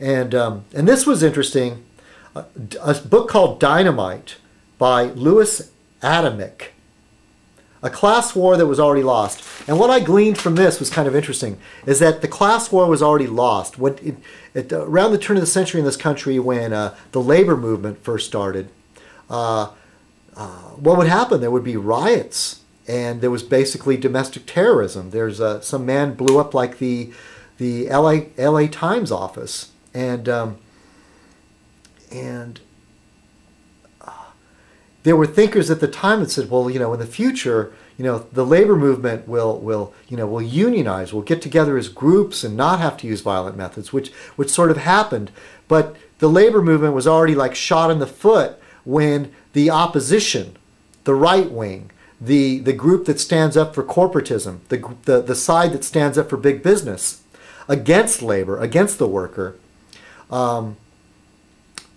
And this was interesting. A book called Dynamite by Louis Adamick. A class war that was already lost. And what I gleaned from this was kind of interesting, is that the class war was already lost. Around the turn of the century in this country, when the labor movement first started, what would happen? There would be riots, and there was basically domestic terrorism. There's some man blew up like the LA Times office, and there were thinkers at the time that said, well, in the future, the labor movement will unionize, will get together as groups and not have to use violent methods, which sort of happened. But the labor movement was already like shot in the foot when the opposition, the right wing, the group that stands up for corporatism, the side that stands up for big business, against labor, against the worker,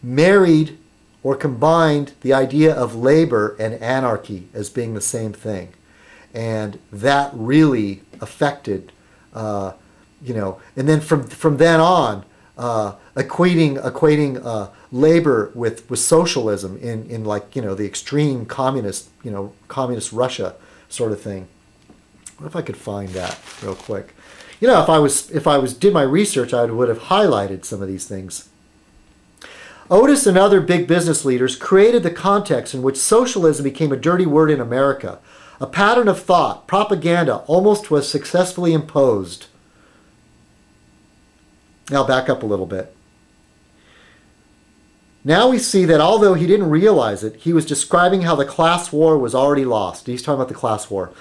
married or combined the idea of labor and anarchy as being the same thing. And that really affected, and then from then on, equating labor with socialism in like, the extreme communist, communist Russia sort of thing. What if I could find that real quick? If I did my research, I would have highlighted some of these things. Otis and other big business leaders created the context in which socialism became a dirty word in America. A pattern of thought, propaganda, almost was successfully imposed. Now back up a little bit. Now we see that although he didn't realize it, he was describing how the class war was already lost. He's talking about the class war.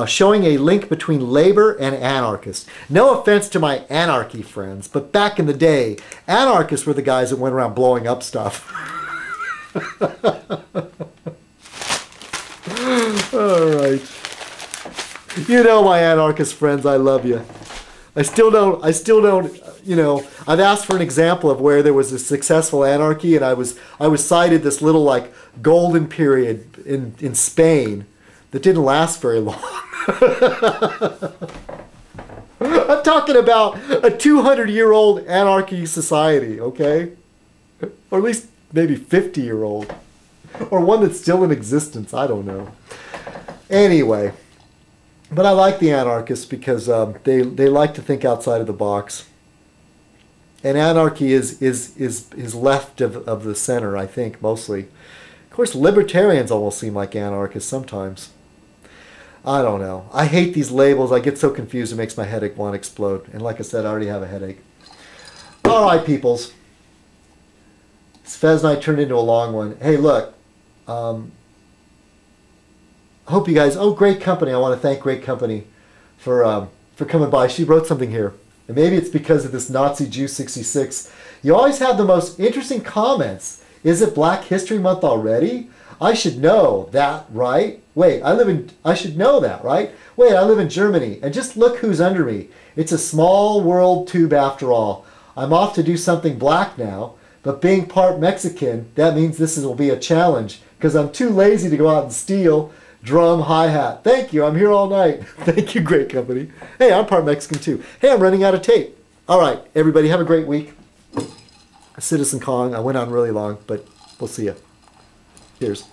Showing a link between labor and anarchists. No offense to my anarchy friends, but back in the day, anarchists were the guys that went around blowing up stuff. All right. My anarchist friends, I love you. I still don't, I've asked for an example of where there was a successful anarchy, and I was cited this little like golden period in Spain that didn't last very long. I'm talking about a 200-year-old anarchy society, okay? Or at least maybe 50-year-old. Or one that's still in existence, I don't know. Anyway, but I like the anarchists because they like to think outside of the box. And anarchy is left of the center, I think, mostly. Of course, libertarians almost seem like anarchists sometimes. I don't know. I hate these labels. I get so confused it makes my headache want to explode. And like I said, I already have a headache. All right, peoples. This Fez Night turned into a long one. Hey, look. I hope you guys... Oh, Great Company. I want to thank Great Company for coming by. She wrote something here. And maybe it's because of this Nazi Jew 66. You always have the most interesting comments. Is it Black History Month already? I should know that, right? Wait, I should know that, right? Wait, I live in Germany, and just look who's under me. It's a small world tube after all. I'm off to do something black now, but being part Mexican, that means this will be a challenge, because I'm too lazy to go out and steal drum hi-hat. Thank you, I'm here all night. Thank you, Great Company. Hey, I'm part Mexican too. Hey, I'm running out of tape. All right, everybody, have a great week. Citizen Kong, I went on really long, but we'll see you. Cheers.